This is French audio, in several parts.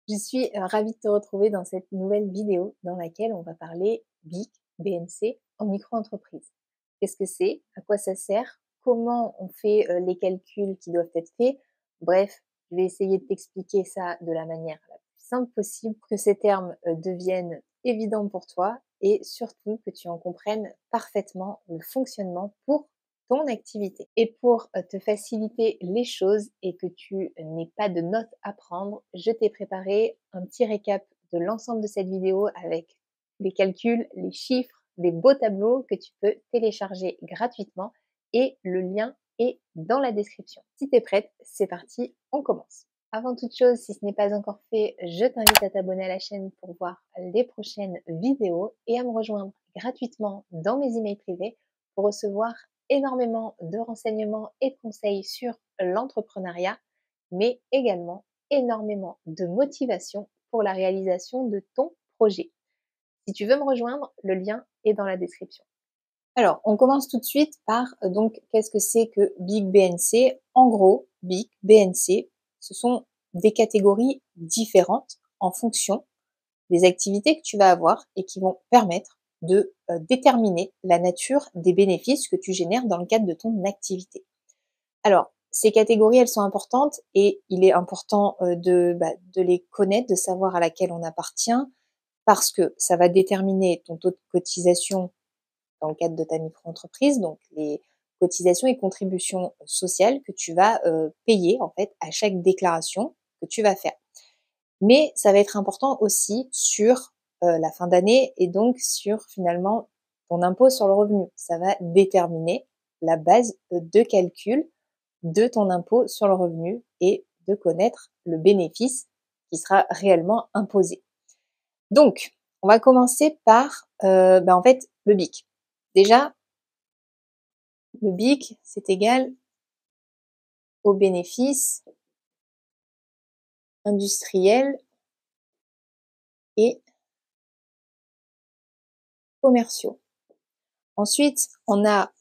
Je suis ravie de te retrouver dans cette nouvelle vidéo dans laquelle on va parler BIC, BNC en micro-entreprise. Qu'est-ce que c'est? À quoi ça sert? Comment on fait les calculs qui doivent être faits? Bref, je vais essayer de t'expliquer ça de la manière la plus simple possible pour que ces termes deviennent évidents pour toi et surtout que tu en comprennes parfaitement le fonctionnement pour ton activité. Et pour te faciliter les choses et que tu n'aies pas de notes à prendre, je t'ai préparé un petit récap de l'ensemble de cette vidéo avec les calculs, les chiffres, des beaux tableaux que tu peux télécharger gratuitement et le lien est dans la description. Si tu es prête, c'est parti, on commence. Avant toute chose, si ce n'est pas encore fait, je t'invite à t'abonner à la chaîne pour voir les prochaines vidéos et à me rejoindre gratuitement dans mes emails privés pour recevoir énormément de renseignements et de conseils sur l'entrepreneuriat, mais également énormément de motivation pour la réalisation de ton projet. Si tu veux me rejoindre, le lien est dans la description. Alors, on commence tout de suite par donc qu'est-ce que c'est que BIC BNC? En gros, BIC BNC, ce sont des catégories différentes en fonction des activités que tu vas avoir et qui vont permettre de déterminer la nature des bénéfices que tu génères dans le cadre de ton activité. Alors, ces catégories, elles sont importantes et il est important de les connaître, de savoir à laquelle on appartient, parce que ça va déterminer ton taux de cotisation dans le cadre de ta micro-entreprise, donc les cotisations et contributions sociales que tu vas payer en fait à chaque déclaration que tu vas faire. Mais ça va être important aussi sur la fin d'année et donc sur finalement ton impôt sur le revenu. Ça va déterminer la base de calcul de ton impôt sur le revenu et de connaître le bénéfice qui sera réellement imposé. Donc, on va commencer par en fait le BIC. Déjà, le BIC, c'est égal aux bénéfices industriels et commerciaux. Ensuite, on a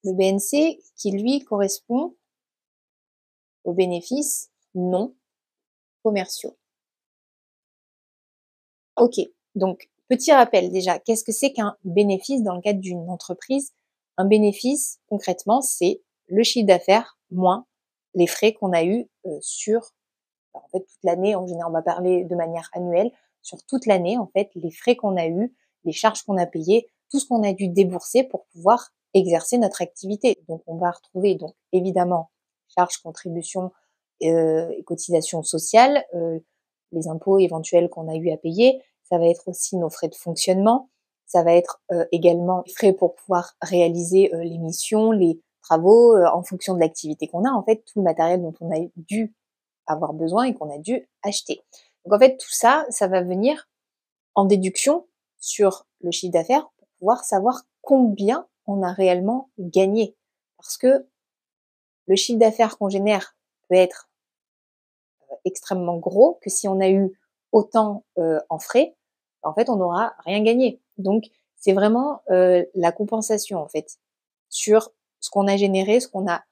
le BNC qui, lui, correspond aux bénéfices non commerciaux. Ok, donc petit rappel déjà, qu'est-ce que c'est qu'un bénéfice dans le cadre d'une entreprise? Un bénéfice, concrètement, c'est le chiffre d'affaires moins les frais qu'on a eus sur en fait toute l'année. En général, on va parler de manière annuelle, sur toute l'année, en fait, les frais qu'on a eus, les charges qu'on a payées, tout ce qu'on a dû débourser pour pouvoir exercer notre activité. Donc, on va retrouver donc évidemment charges, contributions et cotisations sociales, les impôts éventuels qu'on a eu à payer. Ça va être aussi nos frais de fonctionnement. Ça va être également les frais pour pouvoir réaliser les missions, les travaux, en fonction de l'activité qu'on a. En fait, tout le matériel dont on a dû avoir besoin et qu'on a dû acheter. Donc en fait, tout ça, ça va venir en déduction sur le chiffre d'affaires pour pouvoir savoir combien on a réellement gagné. Parce que le chiffre d'affaires qu'on génère peut être extrêmement gros, que si on a eu autant en frais, en fait, on n'aura rien gagné. Donc, c'est vraiment la compensation, en fait, sur ce qu'on a généré, ce qu'on a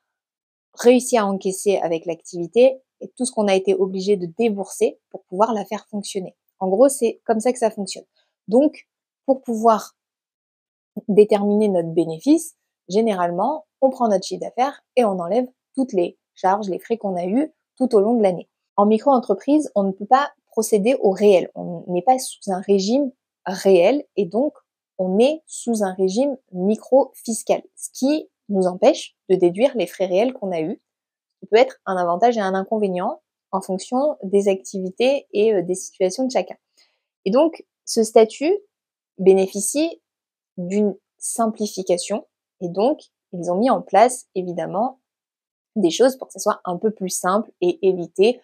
réussi à encaisser avec l'activité et tout ce qu'on a été obligé de débourser pour pouvoir la faire fonctionner. En gros, c'est comme ça que ça fonctionne. Donc, pour pouvoir déterminer notre bénéfice, généralement, on prend notre chiffre d'affaires et on enlève toutes les charges, les frais qu'on a eus tout au long de l'année. En micro-entreprise, on ne peut pas procéder au réel. On n'est pas sous un régime réel et donc on est sous un régime micro-fiscal, ce qui nous empêche de déduire les frais réels qu'on a eus, qui peut être un avantage et un inconvénient en fonction des activités et des situations de chacun. Et donc, ce statut bénéficie d'une simplification et donc ils ont mis en place évidemment des choses pour que ça soit un peu plus simple et éviter,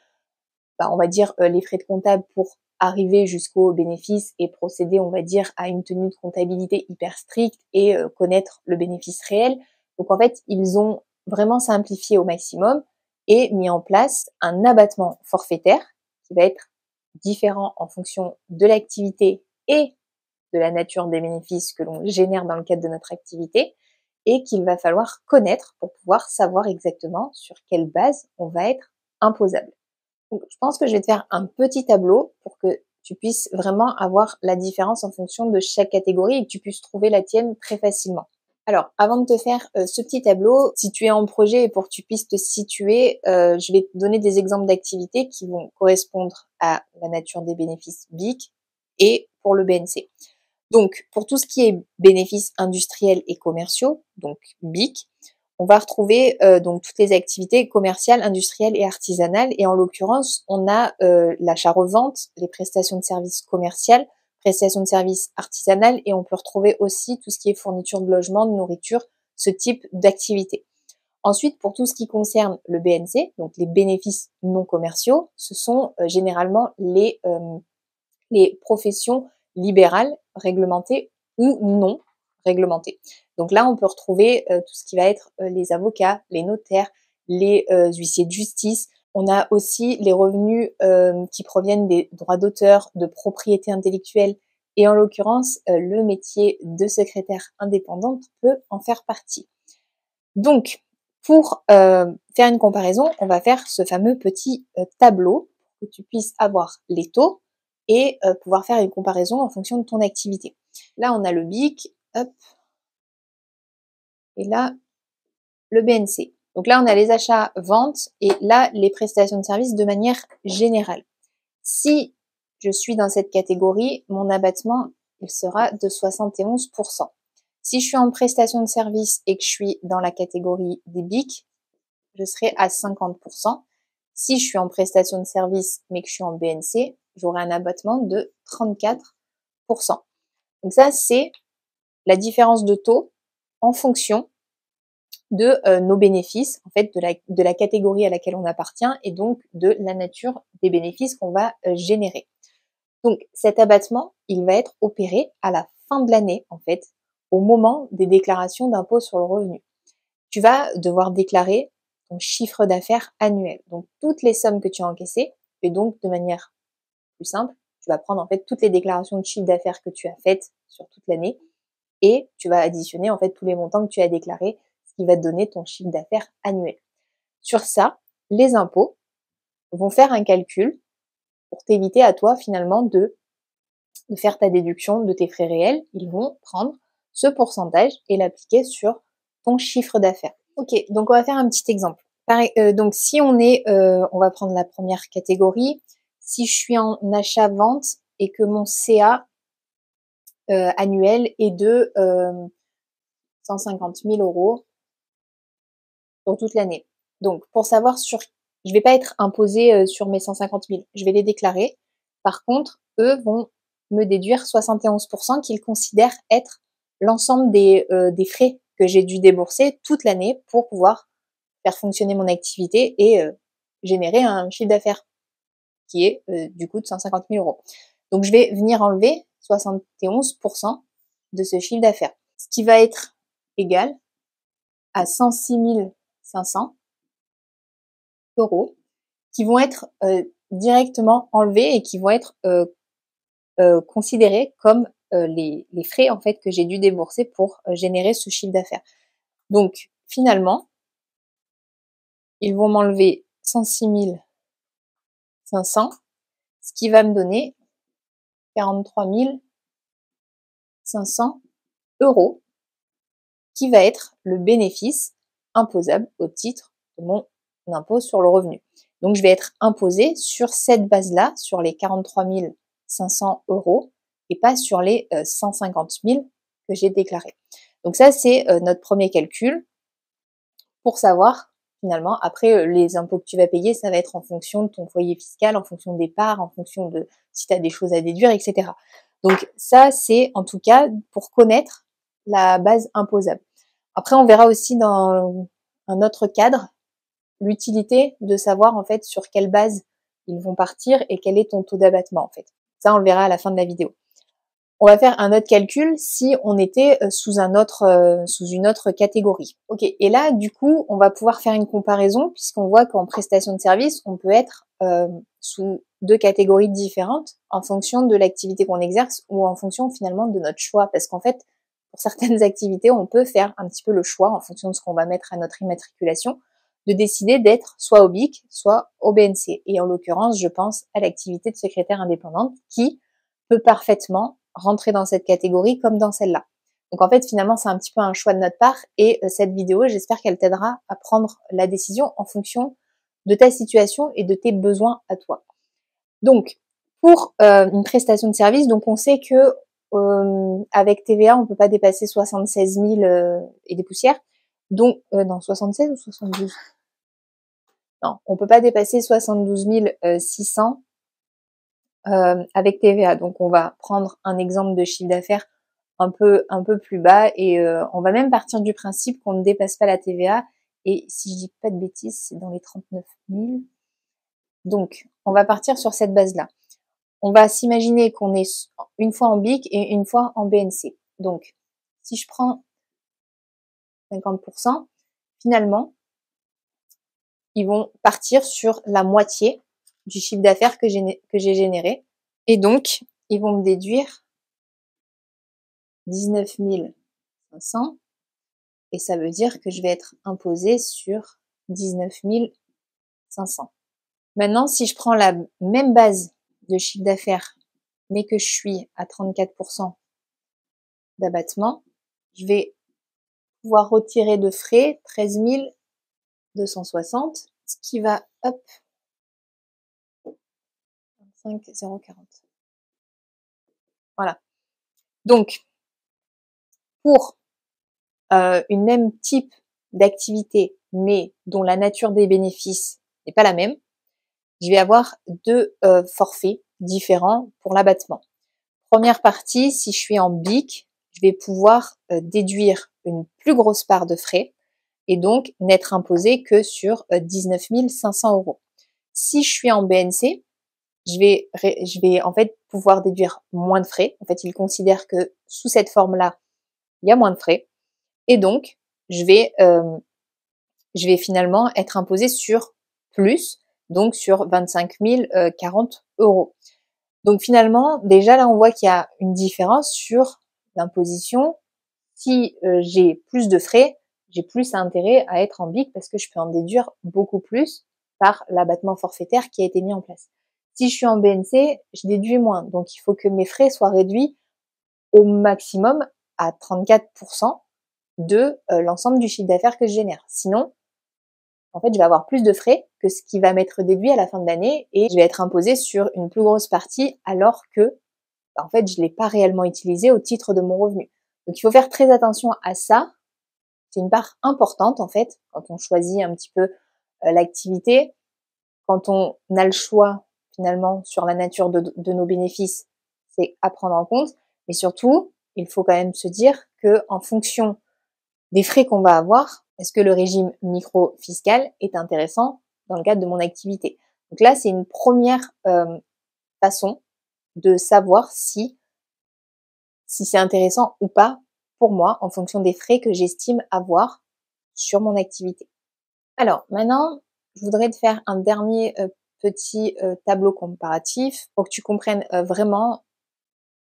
on va dire, les frais de comptable pour arriver jusqu'au bénéfice et procéder, on va dire, à une tenue de comptabilité hyper stricte et connaître le bénéfice réel. Donc en fait, ils ont vraiment simplifié au maximum et mis en place un abattement forfaitaire qui va être différent en fonction de l'activité et de la nature des bénéfices que l'on génère dans le cadre de notre activité et qu'il va falloir connaître pour pouvoir savoir exactement sur quelle base on va être imposable. Donc, je pense que je vais te faire un petit tableau pour que tu puisses vraiment avoir la différence en fonction de chaque catégorie et que tu puisses trouver la tienne très facilement. Alors, avant de te faire ce petit tableau, si tu es en projet et pour que tu puisses te situer, je vais te donner des exemples d'activités qui vont correspondre à la nature des bénéfices BIC et pour le BNC. Donc, pour tout ce qui est bénéfices industriels et commerciaux, donc BIC, on va retrouver donc toutes les activités commerciales, industrielles et artisanales. Et en l'occurrence, on a l'achat-revente, les prestations de services commerciales, prestations de services artisanales, et on peut retrouver aussi tout ce qui est fourniture de logement, de nourriture, ce type d'activité. Ensuite, pour tout ce qui concerne le BNC, donc les bénéfices non commerciaux, ce sont généralement les professions libérales, réglementées ou non réglementées. Donc là, on peut retrouver tout ce qui va être les avocats, les notaires, les huissiers de justice. On a aussi les revenus qui proviennent des droits d'auteur, de propriété intellectuelle, et en l'occurrence, le métier de secrétaire indépendante peut en faire partie. Donc, pour faire une comparaison, on va faire ce fameux petit tableau pour que tu puisses avoir les taux et pouvoir faire une comparaison en fonction de ton activité. Là, on a le BIC, hop, et là, le BNC. Donc là, on a les achats, ventes, et là, les prestations de services de manière générale. Si je suis dans cette catégorie, mon abattement, il sera de 71%. Si je suis en prestation de service et que je suis dans la catégorie des BIC, je serai à 50%. Si je suis en prestation de service mais que je suis en BNC, j'aurai un abattement de 34%. Donc ça, c'est la différence de taux en fonction de nos bénéfices, en fait, de la catégorie à laquelle on appartient et donc de la nature des bénéfices qu'on va générer. Donc cet abattement, il va être opéré à la fin de l'année, en fait, au moment des déclarations d'impôt sur le revenu. Tu vas devoir déclarer ton chiffre d'affaires annuel. Donc toutes les sommes que tu as encaissées, et donc de manière plus simple, tu vas prendre en fait toutes les déclarations de chiffre d'affaires que tu as faites sur toute l'année et tu vas additionner en fait tous les montants que tu as déclarés, ce qui va te donner ton chiffre d'affaires annuel. Sur ça, les impôts vont faire un calcul pour t'éviter à toi finalement de faire ta déduction de tes frais réels. Ils vont prendre ce pourcentage et l'appliquer sur ton chiffre d'affaires. Ok, donc on va faire un petit exemple. Pareil, donc si on va prendre la première catégorie. Si je suis en achat-vente et que mon CA annuel est de 150 000 euros pour toute l'année. Donc pour savoir je vais pas être imposée sur mes 150 000, je vais les déclarer. Par contre, eux vont me déduire 71% qu'ils considèrent être l'ensemble des frais que j'ai dû débourser toute l'année pour pouvoir faire fonctionner mon activité et générer un chiffre d'affaires qui est du coup de 150 000 euros. Donc je vais venir enlever 71% de ce chiffre d'affaires, ce qui va être égal à 106 500 euros qui vont être directement enlevés et qui vont être considérés comme les frais en fait que j'ai dû débourser pour générer ce chiffre d'affaires. Donc finalement, ils vont m'enlever 106 500, ce qui va me donner 43 500 euros, qui va être le bénéfice imposable au titre de mon impôt sur le revenu. Donc je vais être imposée sur cette base-là, sur les 43 500 euros, et pas sur les 150 000 que j'ai déclarés. Donc ça, c'est notre premier calcul pour savoir finalement, après les impôts que tu vas payer, ça va être en fonction de ton foyer fiscal, en fonction des parts, en fonction de si tu as des choses à déduire, etc. Donc ça, c'est en tout cas pour connaître la base imposable. Après, on verra aussi dans un autre cadre l'utilité de savoir en fait sur quelle base ils vont partir et quel est ton taux d'abattement en fait. Ça, on le verra à la fin de la vidéo. On va faire un autre calcul si on était sous une autre catégorie. Ok, et là, du coup, on va pouvoir faire une comparaison puisqu'on voit qu'en prestation de service, on peut être sous deux catégories différentes en fonction de l'activité qu'on exerce ou en fonction finalement de notre choix. Parce qu'en fait, pour certaines activités, on peut faire un petit peu le choix en fonction de ce qu'on va mettre à notre immatriculation, de décider d'être soit au BIC, soit au BNC. Et en l'occurrence, je pense à l'activité de secrétaire indépendante qui peut parfaitement rentrer dans cette catégorie comme dans celle-là. Donc en fait, finalement, c'est un petit peu un choix de notre part et cette vidéo, j'espère qu'elle t'aidera à prendre la décision en fonction de ta situation et de tes besoins à toi. Donc, pour une prestation de service, donc on sait que avec TVA, on peut pas dépasser 76 000 et des poussières. Donc, non, 76 ou 72? Non, on peut pas dépasser 72 600 avec TVA. Donc, on va prendre un exemple de chiffre d'affaires un peu plus bas et on va même partir du principe qu'on ne dépasse pas la TVA. Et si je dis pas de bêtises, c'est dans les 39 000. Donc, on va partir sur cette base-là. On va s'imaginer qu'on est une fois en BIC et une fois en BNC. Donc, si je prends 50%, finalement, ils vont partir sur la moitié du chiffre d'affaires que j'ai généré. Et donc, ils vont me déduire 19 500 et ça veut dire que je vais être imposée sur 19 500. Maintenant, si je prends la même base de chiffre d'affaires, mais que je suis à 34% d'abattement, je vais pouvoir retirer de frais 13 260, ce qui va, hop, 25 040. Voilà. Donc, pour une même type d'activité, mais dont la nature des bénéfices n'est pas la même, je vais avoir deux forfaits différents pour l'abattement. Première partie, si je suis en BIC, je vais pouvoir déduire une plus grosse part de frais et donc n'être imposé que sur 19 500 euros. Si je suis en BNC, je vais en fait pouvoir déduire moins de frais. En fait, ils considèrent que sous cette forme-là, il y a moins de frais. Et donc, je vais finalement être imposé sur plus, donc sur 25 040 euros. Donc finalement, déjà là, on voit qu'il y a une différence sur l'imposition. Si j'ai plus de frais, j'ai plus intérêt à être en BIC parce que je peux en déduire beaucoup plus par l'abattement forfaitaire qui a été mis en place. Si je suis en BNC, je déduis moins. Donc il faut que mes frais soient réduits au maximum à 34% de l'ensemble du chiffre d'affaires que je génère. Sinon, en fait, je vais avoir plus de frais que ce qui va m'être déduit à la fin de l'année et je vais être imposée sur une plus grosse partie alors que, en fait, je l'ai pas réellement utilisé au titre de mon revenu. Donc, il faut faire très attention à ça. C'est une part importante, en fait, quand on choisit un petit peu l'activité, quand on a le choix, finalement, sur la nature de nos bénéfices, c'est à prendre en compte. Mais surtout, il faut quand même se dire que en fonction des frais qu'on va avoir, est-ce que le régime micro-fiscal est intéressant dans le cadre de mon activité? Donc là, c'est une première façon de savoir si c'est intéressant ou pas pour moi en fonction des frais que j'estime avoir sur mon activité. Alors maintenant, je voudrais te faire un dernier petit tableau comparatif pour que tu comprennes vraiment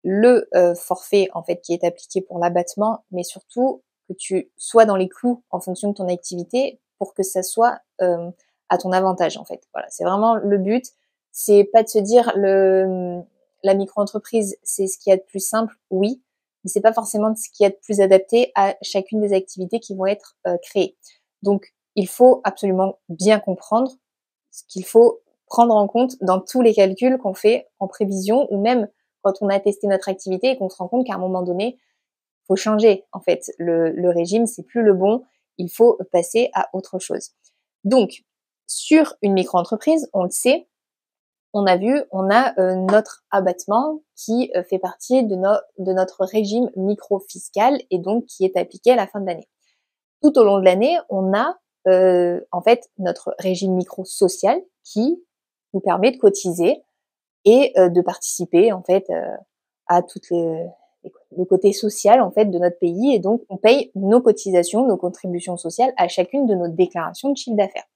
le forfait en fait qui est appliqué pour l'abattement, mais surtout que tu sois dans les clous en fonction de ton activité pour que ça soit à ton avantage en fait. Voilà, c'est vraiment le but. C'est pas de se dire la micro-entreprise c'est ce qu'il y a de plus simple, oui, mais c'est pas forcément ce qu'il y a de plus adapté à chacune des activités qui vont être créées. Donc il faut absolument bien comprendre ce qu'il faut prendre en compte dans tous les calculs qu'on fait en prévision ou même quand on a testé notre activité et qu'on se rend compte qu'à un moment donné, il faut changer. En fait, le régime, c'est plus le bon. Il faut passer à autre chose. Donc, sur une micro-entreprise, on le sait, on a vu, on a notre abattement qui fait partie de notre régime micro-fiscal et donc qui est appliqué à la fin de l'année. Tout au long de l'année, on a en fait notre régime micro-social qui nous permet de cotiser et de participer en fait à le côté social en fait de notre pays et donc on paye nos cotisations, nos contributions sociales à chacune de nos déclarations de chiffre d'affaires.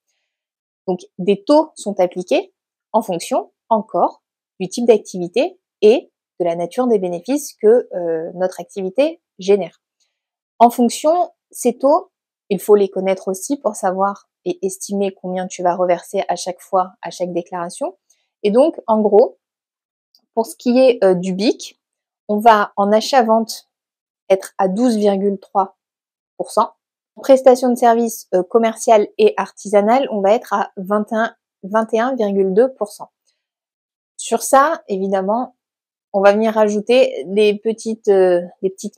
Donc des taux sont appliqués en fonction encore du type d'activité et de la nature des bénéfices que notre activité génère. En fonction, ces taux Il faut les connaître aussi pour savoir et estimer combien tu vas reverser à chaque fois, à chaque déclaration. Et donc, en gros, pour ce qui est du BIC, on va en achat-vente être à 12,3%. En prestation de services commerciales et artisanales, on va être à 21,2%. Sur ça, évidemment, on va venir rajouter des petites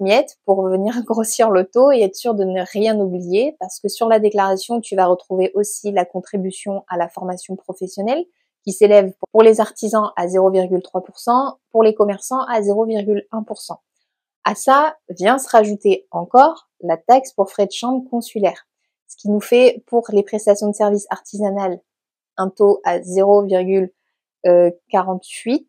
miettes pour venir grossir le taux et être sûr de ne rien oublier, parce que sur la déclaration, tu vas retrouver aussi la contribution à la formation professionnelle qui s'élève pour les artisans à 0,3%, pour les commerçants à 0,1%. À ça vient se rajouter encore la taxe pour frais de chambre consulaire, ce qui nous fait pour les prestations de services artisanales un taux à 0,48,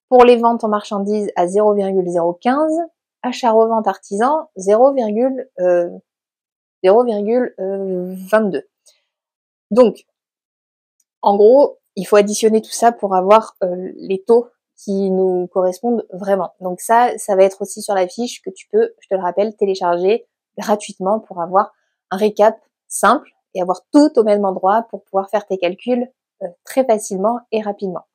pour les ventes en marchandises à 0,015, achat-revente artisan 0,22. Donc, en gros, il faut additionner tout ça pour avoir les taux qui nous correspondent vraiment. Donc ça va être aussi sur la fiche que tu peux, je te le rappelle, télécharger gratuitement pour avoir un récap simple et avoir tout au même endroit pour pouvoir faire tes calculs très facilement et rapidement.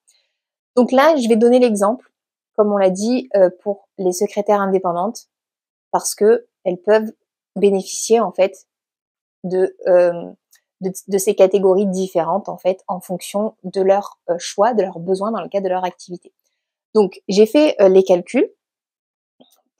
Donc là, je vais donner l'exemple, comme on l'a dit, pour les secrétaires indépendantes, parce que elles peuvent bénéficier en fait de ces catégories différentes en fait en fonction de leur choix, de leurs besoins dans le cadre de leur activité. Donc j'ai fait les calculs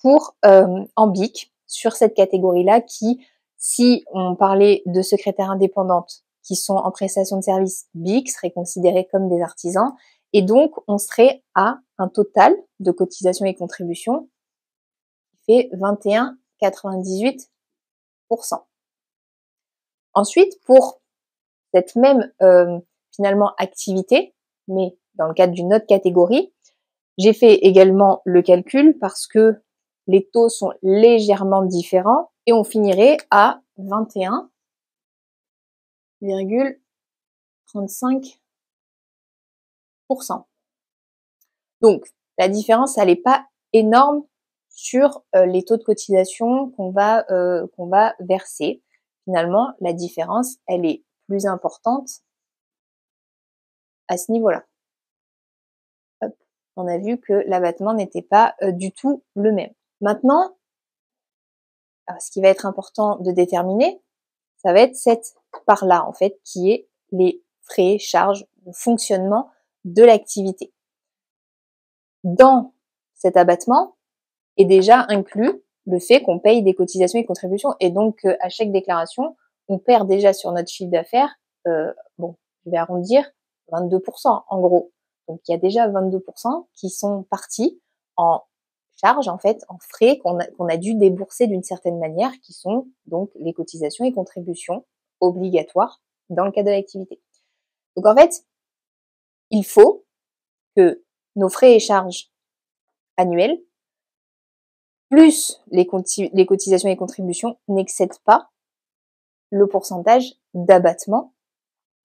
pour en BIC sur cette catégorie-là qui, si on parlait de secrétaires indépendantes qui sont en prestation de services BIC, seraient considérés comme des artisans, et donc on serait à un total de cotisations et contributions qui fait 21,98%. Ensuite, pour cette même finalement activité, mais dans le cadre d'une autre catégorie, j'ai fait également le calcul parce que les taux sont légèrement différents et on finirait à 21,35%. Donc, la différence, elle n'est pas énorme sur les taux de cotisation qu'on va verser. Finalement, la différence, elle est plus importante à ce niveau-là. On a vu que l'abattement n'était pas du tout le même. Maintenant, ce qui va être important de déterminer, ça va être cette part-là, en fait, qui est les frais, charges, de fonctionnement de l'activité. Dans cet abattement est déjà inclus le fait qu'on paye des cotisations et contributions, et donc à chaque déclaration, on perd déjà sur notre chiffre d'affaires, bon, je vais arrondir, 22% en gros. Donc il y a déjà 22% qui sont partis en charges, en fait, en frais qu'on a dû débourser d'une certaine manière, qui sont donc les cotisations et contributions obligatoires dans le cadre de l'activité. Donc en fait, il faut que nos frais et charges annuels, plus les cotisations et contributions, n'excèdent pas le pourcentage d'abattement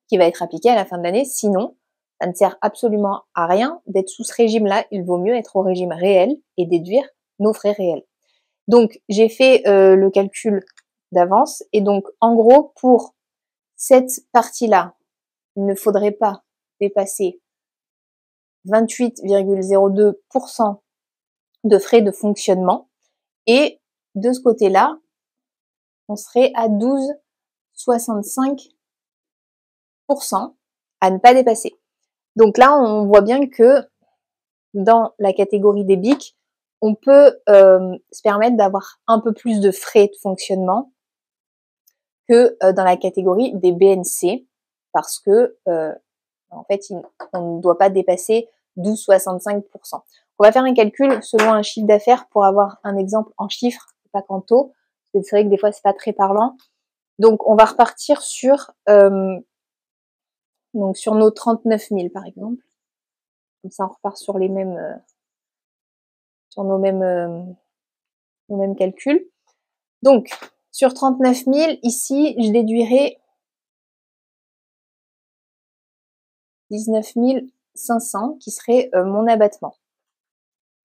qui va être appliqué à la fin de l'année. Sinon, ça ne sert absolument à rien d'être sous ce régime-là. Il vaut mieux être au régime réel et déduire nos frais réels. Donc, j'ai fait le calcul d'avance. Et donc, en gros, pour cette partie-là, il ne faudrait pas dépasser 28,02% de frais de fonctionnement. Et de ce côté-là, on serait à 12,65% à ne pas dépasser. Donc là, on voit bien que dans la catégorie des BIC, on peut se permettre d'avoir un peu plus de frais de fonctionnement que dans la catégorie des BNC, parce que en fait, on ne doit pas dépasser 12,65%. On va faire un calcul selon un chiffre d'affaires pour avoir un exemple en chiffres, pas qu'en taux, parce que c'est vrai que des fois c'est pas très parlant. Donc on va repartir sur nos 39 000 par exemple. Comme ça on repart sur les mêmes sur nos mêmes calculs. Donc sur 39 000, ici je déduirai 19 500 qui serait mon abattement.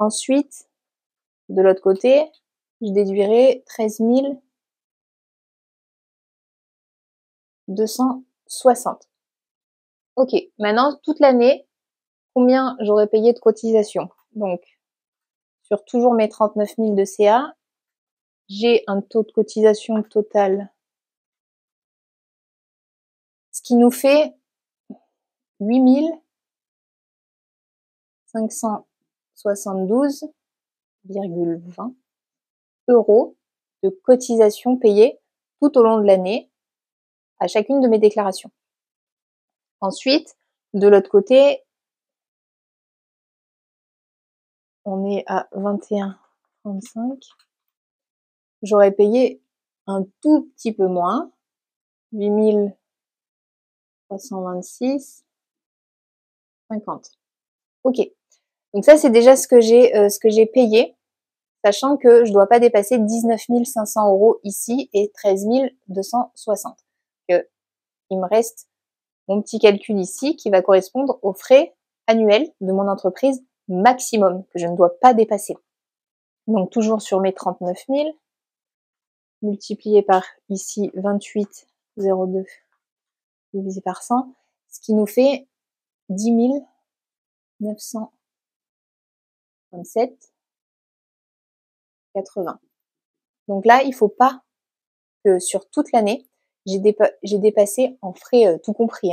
Ensuite, de l'autre côté, je déduirai 13 260. Ok, maintenant, toute l'année, combien j'aurais payé de cotisation? Donc, sur toujours mes 39 000 de CA, j'ai un taux de cotisation total, ce qui nous fait 8 572,20 € de cotisation payée tout au long de l'année à chacune de mes déclarations. Ensuite, de l'autre côté, on est à 21,35. J'aurais payé un tout petit peu moins, 8326,50. Ok. Donc ça, c'est déjà ce que j'ai payé, sachant que je dois pas dépasser 19 500 € ici et 13 260. Il me reste mon petit calcul ici qui va correspondre aux frais annuels de mon entreprise maximum que je ne dois pas dépasser. Donc toujours sur mes 39 000, multiplié par ici 28,02 divisé par 100, ce qui nous fait 10 927,80. Donc là, il faut pas que sur toute l'année, j'ai dépassé en frais tout compris,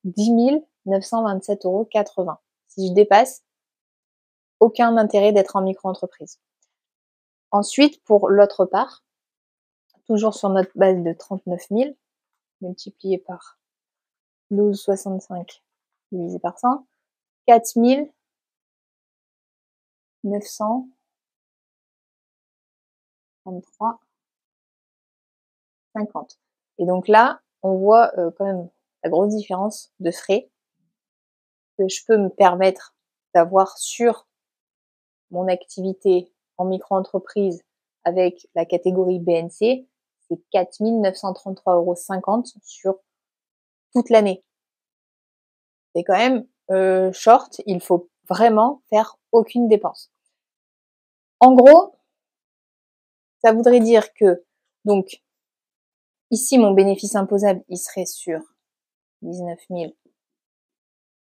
10 927,80 €. Si je dépasse, aucun intérêt d'être en micro-entreprise. Ensuite, pour l'autre part, toujours sur notre base de 39 000, multiplié par 12,65 divisé par 100, 4 933,50. Et donc là, on voit quand même la grosse différence de frais que je peux me permettre d'avoir sur mon activité en micro-entreprise avec la catégorie BNC, c'est 4 933,50 € sur toute l'année. C'est quand même short, il faut vraiment faire aucune dépense. En gros, ça voudrait dire que, donc, ici, mon bénéfice imposable, il serait sur 19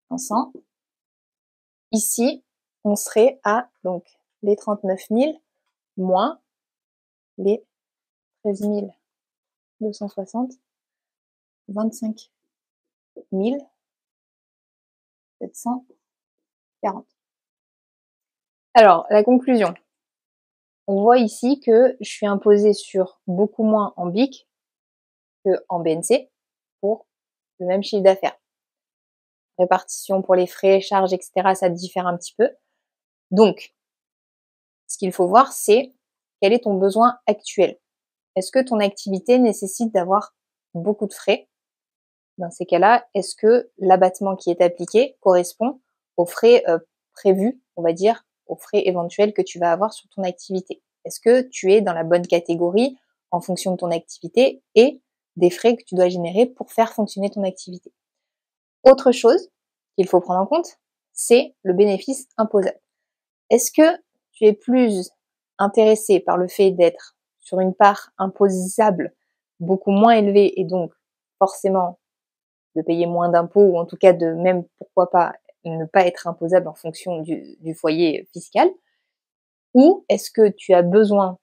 500. Ici, on serait à, donc, les 39 000 moins les 13 260, 25 740. Alors, la conclusion. On voit ici que je suis imposée sur beaucoup moins en BIC que en BNC pour le même chiffre d'affaires. Répartition pour les frais, charges, etc., ça diffère un petit peu. Donc, ce qu'il faut voir, c'est quel est ton besoin actuel. Est-ce que ton activité nécessite d'avoir beaucoup de frais? Dans ces cas-là, est-ce que l'abattement qui est appliqué correspond aux frais prévus, on va dire, aux frais éventuels que tu vas avoir sur ton activité? Est-ce que tu es dans la bonne catégorie en fonction de ton activité et des frais que tu dois générer pour faire fonctionner ton activité? Autre chose qu'il faut prendre en compte, c'est le bénéfice imposable. Est-ce que tu es plus intéressé par le fait d'être sur une part imposable beaucoup moins élevée et donc forcément de payer moins d'impôts ou en tout cas de même, pourquoi pas, ne pas être imposable en fonction du foyer fiscal? Ou est-ce que tu as besoin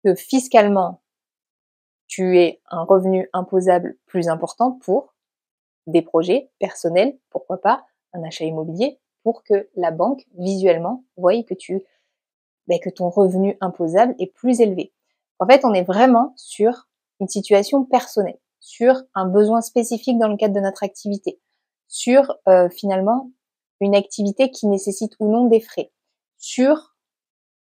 que fiscalement, tu aies un revenu imposable plus important pour des projets personnels, pourquoi pas, un achat immobilier, pour que la banque, visuellement, voie que ton revenu imposable est plus élevé. En fait, on est vraiment sur une situation personnelle, sur un besoin spécifique dans le cadre de notre activité, sur finalement une activité qui nécessite ou non des frais, sur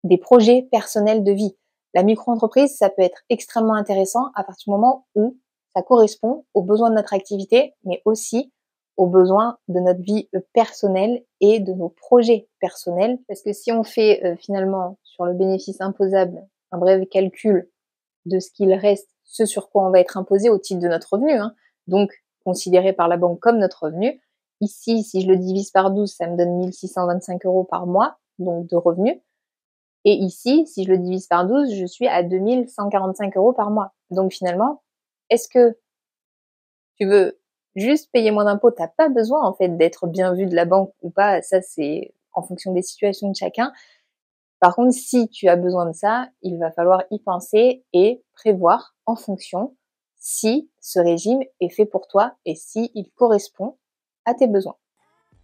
des projets personnels de vie. La micro-entreprise, ça peut être extrêmement intéressant à partir du moment où ça correspond aux besoins de notre activité, mais aussi aux besoins de notre vie personnelle et de nos projets personnels. Parce que si on fait finalement sur le bénéfice imposable un bref calcul de ce qu'il reste, ce sur quoi on va être imposé au titre de notre revenu, donc considéré par la banque comme notre revenu, ici, si je le divise par 12, ça me donne 1625 € par mois, donc de revenus. Et ici, si je le divise par 12, je suis à 2145 € par mois. Donc finalement, est-ce que tu veux juste payer moins d'impôts, t'as pas besoin en fait d'être bien vu de la banque ou pas, ça c'est en fonction des situations de chacun. Par contre, si tu as besoin de ça, il va falloir y penser et prévoir en fonction si ce régime est fait pour toi et si il correspond à tes besoins.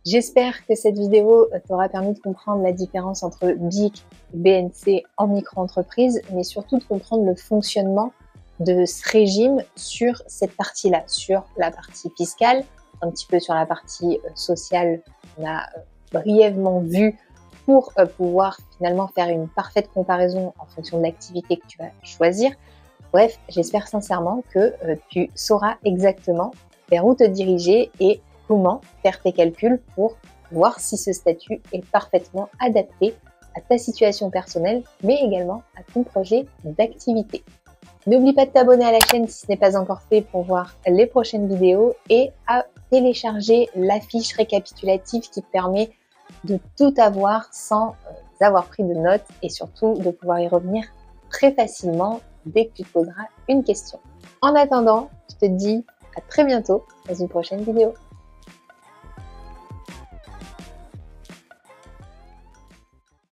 J'espère que cette vidéo t'aura permis de comprendre la différence entre BIC et BNC en micro-entreprise, mais surtout de comprendre le fonctionnement de ce régime sur cette partie-là, sur la partie fiscale, un petit peu sur la partie sociale, on a brièvement vu pour pouvoir finalement faire une parfaite comparaison en fonction de l'activité que tu vas choisir. Bref, j'espère sincèrement que tu sauras exactement vers où te diriger et comment faire tes calculs pour voir si ce statut est parfaitement adapté à ta situation personnelle, mais également à ton projet d'activité. N'oublie pas de t'abonner à la chaîne si ce n'est pas encore fait pour voir les prochaines vidéos et à télécharger la fiche récapitulative qui te permet de tout avoir sans avoir pris de notes et surtout de pouvoir y revenir très facilement dès que tu te poseras une question. En attendant, je te dis à très bientôt dans une prochaine vidéo.